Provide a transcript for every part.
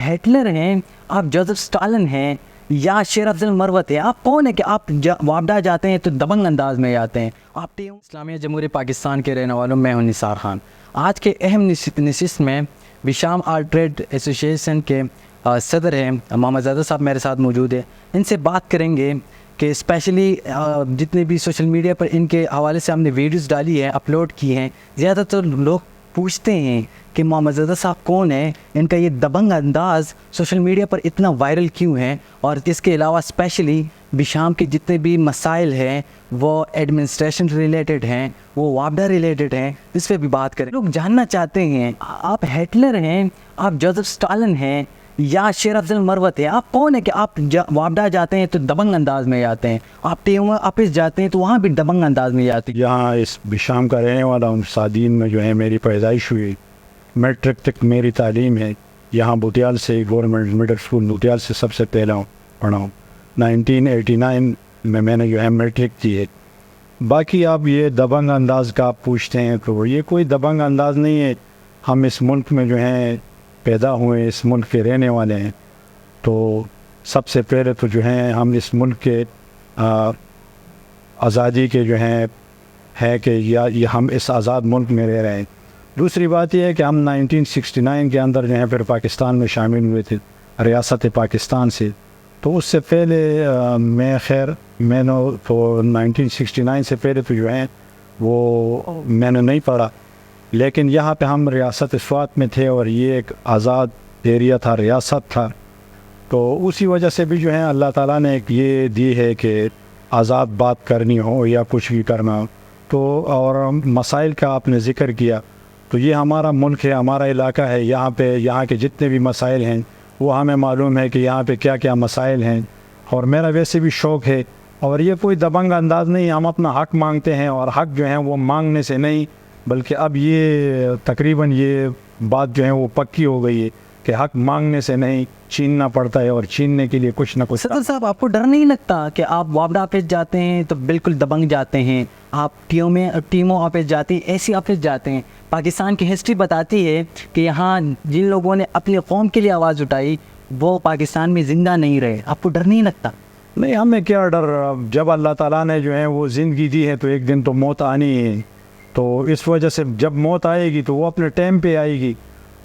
Hitler ہیں، آپ Joseph Stalin ہیں یا شیر افضل مروت ہے، آپ کون ہیں کہ آپ وابڈا جاتے ہیں تو دبنگ انداز میں جاتے ہیں؟ آپ اسلامیہ جمہوریہ پاکستان کے رہنے والوں، میں ہوں نثار خان۔ آج کے اہم نشست میں بشام آرٹ ٹریڈ ایسوسی ایشن کے صدر ہیں محمد زادہ صاحب میرے ساتھ موجود ہے۔ ان سے بات کریں گے کہ اسپیشلی جتنے بھی سوشل میڈیا پر ان کے حوالے سے ہم نے ویڈیوز ڈالی ہے، اپلوڈ کی ہیں، زیادہ تر لوگ پوچھتے ہیں کہ محمد زادہ صاحب کون ہیں، ان کا یہ دبنگ انداز سوشل میڈیا پر اتنا وائرل کیوں ہے، اور اس کے علاوہ اسپیشلی بشام کے جتنے بھی مسائل ہیں وہ ایڈمنسٹریشن ریلیٹڈ ہیں، وہ وابڈا ریلیٹڈ ہیں، اس پہ بھی بات کریں۔ لوگ جاننا چاہتے ہیں آپ ہٹلر ہیں، آپ جوزف اسٹالن ہیں یا شیر افضل مروت ہے، آپ کون ہیں کہ آپ وابڈا جاتے ہیں تو دبنگ انداز میں جاتے ہیں، آپ ٹیمو آفس جاتے ہیں تو وہاں بھی دبنگ انداز میں جاتے ہیں؟ یہاں اس بشام کا رہنے والا ہوں، صادین میں جو ہے میری پیدائش ہوئی، میٹرک تک میری تعلیم ہے یہاں بوتیال سے، گورنمنٹ مڈل اسکول بوتیال سے سب سے پہلا پڑھا ہوں۔ 1989 میں نے جو ہے میٹرک کی ہے۔ باقی آپ یہ دبنگ انداز کا آپ پوچھتے ہیں تو یہ کوئی دبنگ انداز نہیں ہے، ہم اس ملک میں جو ہیں پیدا ہوئے، اس ملک کے رہنے والے ہیں، تو سب سے پہلے تو جو ہیں ہم اس ملک کے آزادی کے جو ہیں ہے کہ یہ ہم اس آزاد ملک میں رہ رہے ہیں۔ دوسری بات یہ ہے کہ ہم 1969 کے اندر جو ہے پھر پاکستان میں شامل ہوئے تھے ریاست پاکستان سے، تو اس سے پہلے میں نے تو 1969 سے پہلے تو جو ہے وہ میں نے نہیں پڑھا، لیکن یہاں پہ ہم ریاست سوات میں تھے اور یہ ایک آزاد ایریا تھا، ریاست تھا، تو اسی وجہ سے بھی جو ہے اللہ تعالیٰ نے ایک یہ دی ہے کہ آزاد بات کرنی ہو یا کچھ بھی کرنا ہو تو۔ اور مسائل کا آپ نے ذکر کیا تو یہ ہمارا ملک ہے، ہمارا علاقہ ہے، یہاں کے جتنے بھی مسائل ہیں وہ ہمیں معلوم ہے کہ یہاں پہ کیا کیا مسائل ہیں، اور میرا ویسے بھی شوق ہے، اور یہ کوئی دبنگ انداز نہیں، ہم اپنا حق مانگتے ہیں، اور حق جو ہے وہ مانگنے سے نہیں بلکہ اب یہ تقریباً یہ بات جو ہے وہ پکی ہو گئی ہے کہ حق مانگنے سے نہیں، چھیننا پڑتا ہے، اور چھیننے کے لیے کچھ نہ کچھ۔ صدر صاحب، آپ کو ڈر نہیں لگتا کہ آپ وابڈا آفس جاتے ہیں تو بالکل دبنگ جاتے ہیں، آپ ٹیمو آفس جاتے ہیں، ایسی آفس جاتے ہیں؟ پاکستان کی ہسٹری بتاتی ہے کہ یہاں جن لوگوں نے اپنی قوم کے لیے آواز اٹھائی وہ پاکستان میں زندہ نہیں رہے، آپ کو ڈر نہیں لگتا؟ نہیں، ہمیں کیا ڈر، جب اللہ تعالیٰ نے جو ہے وہ زندگی دی ہے تو ایک دن تو موت آنی ہے، تو اس وجہ سے جب موت آئے گی تو وہ اپنے ٹائم پہ آئے گی،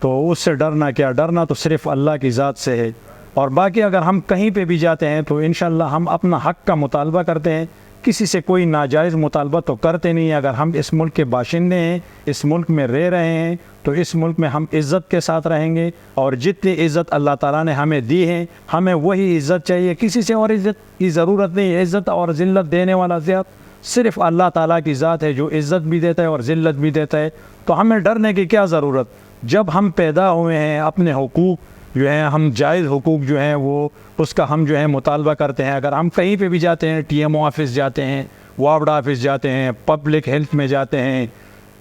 تو اس سے ڈرنا کیا، ڈرنا تو صرف اللہ کی ذات سے ہے۔ اور باقی اگر ہم کہیں پہ بھی جاتے ہیں تو انشاءاللہ ہم اپنا حق کا مطالبہ کرتے ہیں، کسی سے کوئی ناجائز مطالبہ تو کرتے نہیں۔ اگر ہم اس ملک کے باشندے ہیں، اس ملک میں رہ رہے ہیں، تو اس ملک میں ہم عزت کے ساتھ رہیں گے، اور جتنی عزت اللہ تعالیٰ نے ہمیں دی ہے ہمیں وہی عزت چاہیے، کسی سے اور عزت کی ضرورت نہیں ہے۔ عزت اور ذلت دینے والا ذات صرف اللہ تعالیٰ کی ذات ہے، جو عزت بھی دیتا ہے اور ذلت بھی دیتا ہے، تو ہمیں ڈرنے کی کیا ضرورت؟ جب ہم پیدا ہوئے ہیں اپنے حقوق جو ہیں، ہم جائز حقوق جو ہیں وہ اس کا ہم جو ہے مطالبہ کرتے ہیں۔ اگر ہم کہیں پہ بھی جاتے ہیں، ٹی ایم او آفس جاتے ہیں، وابڈا آفس جاتے ہیں، پبلک ہیلتھ میں جاتے ہیں،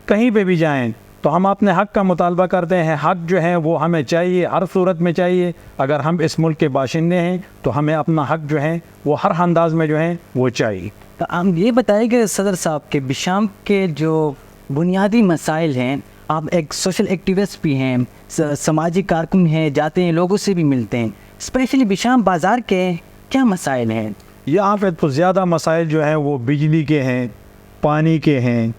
کہیں پہ بھی جائیں تو ہم اپنے حق کا مطالبہ کرتے ہیں۔ حق جو ہے وہ ہمیں چاہیے، ہر صورت میں چاہیے۔ اگر ہم اس ملک کے باشندے ہیں تو ہمیں اپنا حق جو ہے وہ ہر انداز میں جو ہے وہ چاہیے۔ تو ہم یہ بتائیں کہ صدر صاحب کہ بشام کے جو بنیادی مسائل ہیں، آپ ایک سوشل ایکٹیوسٹ بھی ہیں، سماجی کارکن ہیں، جاتے ہیں، لوگوں سے بھی ملتے ہیں، اسپیشلی بشام بازار کے کیا مسائل ہیں؟ یہاں پہ تو زیادہ مسائل جو ہیں وہ بجلی کے ہیں، پانی کے ہیں،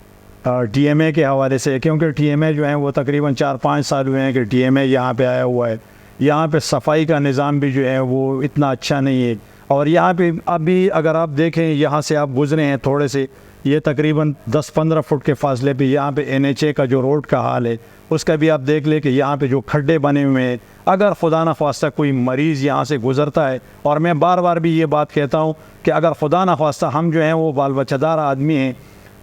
ٹی ایم اے کے حوالے سے، کیونکہ ٹی ایم اے جو ہیں وہ تقریباً 4-5 سال ہوئے ہیں کہ ٹی ایم اے یہاں پہ آیا ہوا ہے۔ یہاں پہ صفائی کا نظام بھی جو ہے وہ اتنا اچھا نہیں ہے، اور یہاں پہ ابھی اگر آپ دیکھیں یہاں سے آپ گزرے ہیں تھوڑے سے، یہ تقریباً 10-15 فٹ کے فاصلے پہ یہاں پہ NHA کا جو روڈ کا حال ہے اس کا بھی آپ دیکھ لیں کہ یہاں پہ جو کھڈے بنے ہوئے ہیں، اگر خدا نخواستہ کوئی مریض یہاں سے گزرتا ہے، اور میں بار بار بھی یہ بات کہتا ہوں کہ اگر خدا نخواستہ ہم جو ہیں وہ بال بچہ دار آدمی ہیں،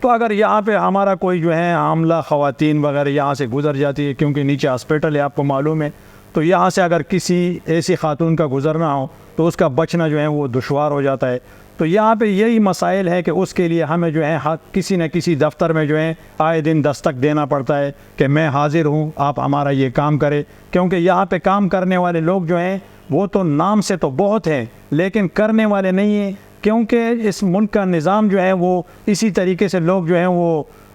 تو اگر یہاں پہ ہمارا کوئی جو ہے حاملہ خواتین وغیرہ یہاں سے گزر جاتی ہے، کیونکہ نیچے ہاسپٹل ہے آپ کو معلوم ہے، تو یہاں سے اگر کسی ایسی خاتون کا گزرنا ہو تو اس کا بچنا جو ہے وہ دشوار ہو جاتا ہے۔ تو یہاں پہ یہی مسائل ہے کہ اس کے لیے ہمیں جو ہے کسی نہ کسی دفتر میں جو ہے آئے دن دستک دینا پڑتا ہے کہ میں حاضر ہوں، آپ ہمارا یہ کام کرے، کیونکہ یہاں پہ کام کرنے والے لوگ جو ہیں وہ تو نام سے تو بہت ہیں لیکن کرنے والے نہیں ہیں، کیونکہ اس ملک کا نظام جو ہے وہ اسی طریقے سے لوگ جو ہیں وہ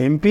MP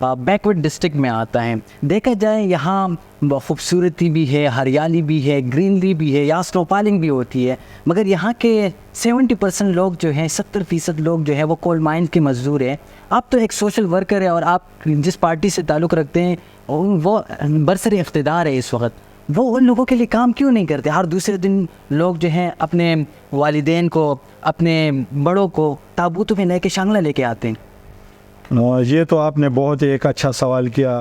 بیکورڈ ڈسٹرکٹ میں آتا ہے. دیکھا جائے یہاں خوبصورتی بھی ہے, ہریالی بھی ہے, گرینری بھی ہے, یا اسنو فالنگ بھی ہوتی ہے, مگر یہاں کے 70% لوگ جو ہیں, 70% لوگ جو ہیں وہ کول مائن کے مزدور ہیں. آپ تو ایک سوشل ورکر ہے اور آپ جس پارٹی سے تعلق رکھتے ہیں وہ برسر اقتدار ہے اس وقت, وہ ان لوگوں کے لیے کام کیوں نہیں کرتے؟ ہر دوسرے دن لوگ جو ہیں اپنے والدین کو, اپنے بڑوں کو تابوتوں میں لے کے شانگلہ لے کے آتے ہیں. یہ تو آپ نے بہت ایک اچھا سوال کیا.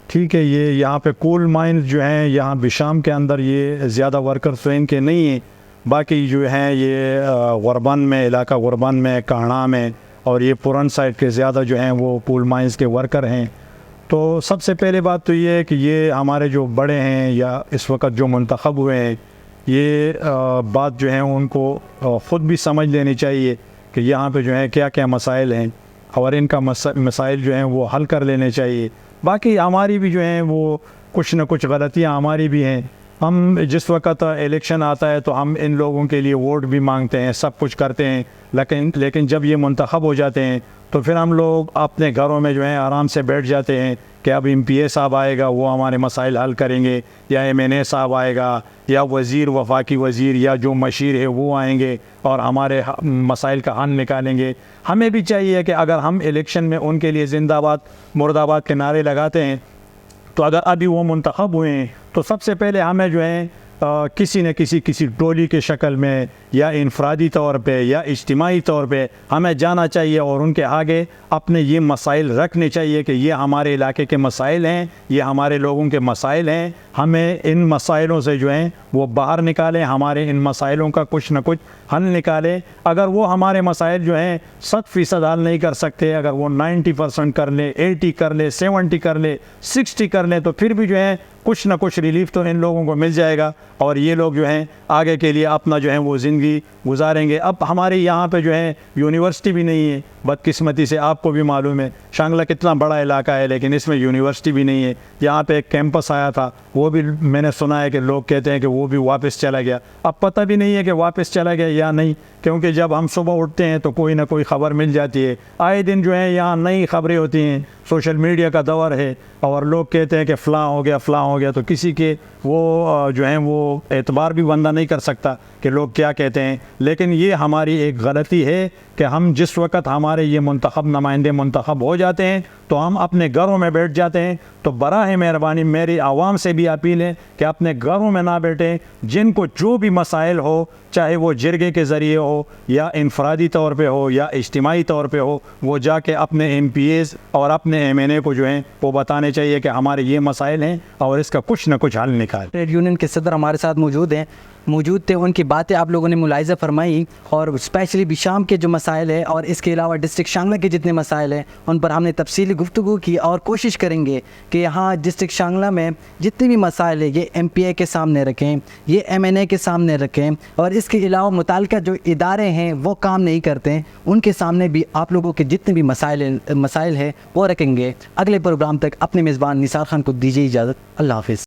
ٹھیک ہے, یہ یہاں پہ کول مائن جو ہیں یہاں بشام کے اندر یہ زیادہ ورکرز تو ان کے نہیں ہیں, باقی جو ہیں یہ غربان میں, علاقہ غربان میں, کانا میں اور یہ پورن سائڈ کے زیادہ جو ہیں وہ کول مائنز کے ورکر ہیں. تو سب سے پہلے بات تو یہ ہے کہ یہ ہمارے جو بڑے ہیں یا اس وقت جو منتخب ہوئے ہیں, یہ بات جو ہے ان کو خود بھی سمجھ لینی چاہیے کہ یہاں پہ جو ہے کیا کیا مسائل ہیں اور ان کا مسائل جو ہیں وہ حل کر لینے چاہیے. باقی ہماری بھی جو ہیں وہ کچھ نہ کچھ غلطیاں ہماری بھی ہیں. ہم جس وقت الیکشن آتا ہے تو ہم ان لوگوں کے لیے ووٹ بھی مانگتے ہیں, سب کچھ کرتے ہیں, لیکن جب یہ منتخب ہو جاتے ہیں تو پھر ہم لوگ اپنے گھروں میں جو ہیں آرام سے بیٹھ جاتے ہیں کہ اب ایم پی اے صاحب آئے گا, وہ ہمارے مسائل حل کریں گے, یا ایم این اے صاحب آئے گا, یا وزیر, وفاقی وزیر یا جو مشیر ہے وہ آئیں گے اور ہمارے مسائل کا حل نکالیں گے. ہمیں بھی چاہیے کہ اگر ہم الیکشن میں ان کے لیے زندہ آباد مرد آباد کے نعرے لگاتے ہیں تو اگر ابھی وہ منتخب ہوئے ہیں تو سب سے پہلے ہمیں جو ہے کسی نہ کسی ٹولی کے شکل میں یا انفرادی طور پہ یا اجتماعی طور پہ ہمیں جانا چاہیے اور ان کے آگے اپنے یہ مسائل رکھنے چاہیے کہ یہ ہمارے علاقے کے مسائل ہیں, یہ ہمارے لوگوں کے مسائل ہیں, ہمیں ان مسائلوں سے جو ہیں وہ باہر نکالیں, ہمارے ان مسائلوں کا کچھ نہ کچھ حل نکالیں. اگر وہ ہمارے مسائل جو ہیں 100% حل نہیں کر سکتے, اگر وہ 90% کر لیں, 80 کر لیں, 70 کر لیں, 60 کر لیں, تو پھر بھی جو ہے کچھ نہ کچھ ریلیف تو ان لوگوں کو مل جائے گا اور یہ لوگ جو ہیں آگے کے لیے اپنا جو ہے وہ زندگی گزاریں گے. اب ہمارے یہاں پہ جو ہے یونیورسٹی بھی نہیں ہے, بدقسمتی سے, آپ کو بھی معلوم ہے شانگلہ کتنا بڑا علاقہ ہے لیکن اس میں یونیورسٹی بھی نہیں ہے. یہاں پہ ایک کیمپس آیا تھا, وہ بھی میں نے سنا ہے کہ لوگ کہتے ہیں کہ وہ بھی واپس چلا گیا. اب پتہ بھی نہیں ہے کہ واپس چلا گیا یا نہیں, کیونکہ جب ہم صبح اٹھتے ہیں تو کوئی نہ کوئی خبر مل جاتی ہے. آئے دن جو ہے یہاں نئی خبریں ہوتی ہیں, سوشل میڈیا کا دور ہے اور لوگ کہتے ہیں کہ فلاں ہو گیا فلاں ہو گیا, تو کسی کے وہ جو ہیں وہ اعتبار بھی بندہ نہیں کر سکتا کہ لوگ کیا کہتے ہیں. لیکن یہ ہماری ایک غلطی ہے کہ ہم جس وقت ہمارے یہ منتخب نمائندے منتخب ہو جاتے ہیں تو ہم اپنے گھروں میں بیٹھ جاتے ہیں. تو براہ مہربانی میری عوام سے بھی اپیل ہے کہ اپنے گھروں میں نہ بیٹھیں, جن کو جو بھی مسائل ہو, چاہے وہ جرگے کے ذریعے ہو یا انفرادی طور پہ ہو یا اجتماعی طور پہ ہو, وہ جا کے اپنے ایم پی ایز اور اپنے ایم این اے کو جو ہیں وہ بتانے چاہیے کہ ہمارے یہ مسائل ہیں اور اس کا کچھ نہ کچھ حل نکال. ٹریڈ یونین کے صدر ہمارے ساتھ موجود تھے, ان کی باتیں آپ لوگوں نے ملاحظہ فرمائی اور اسپیشلی بشام کے جو مسائل ہیں اور اس کے علاوہ ڈسٹرکٹ شانگلہ کے جتنے مسائل ہیں ان پر ہم نے تفصیلی گفتگو کی اور کوشش کریں گے کہ یہاں ڈسٹرکٹ شانگلہ میں جتنے بھی مسائل ہیں یہ ایم پی اے کے سامنے رکھیں, یہ ایم این اے کے سامنے رکھیں, اور اس کے علاوہ متعلقہ جو ادارے ہیں وہ کام نہیں کرتے ان کے سامنے بھی آپ لوگوں کے جتنے بھی مسائل ہیں وہ رکھیں گے. اگلے پروگرام تک اپنے میزبان نثار خان کو دیجیے اجازت. اللہ حافظ.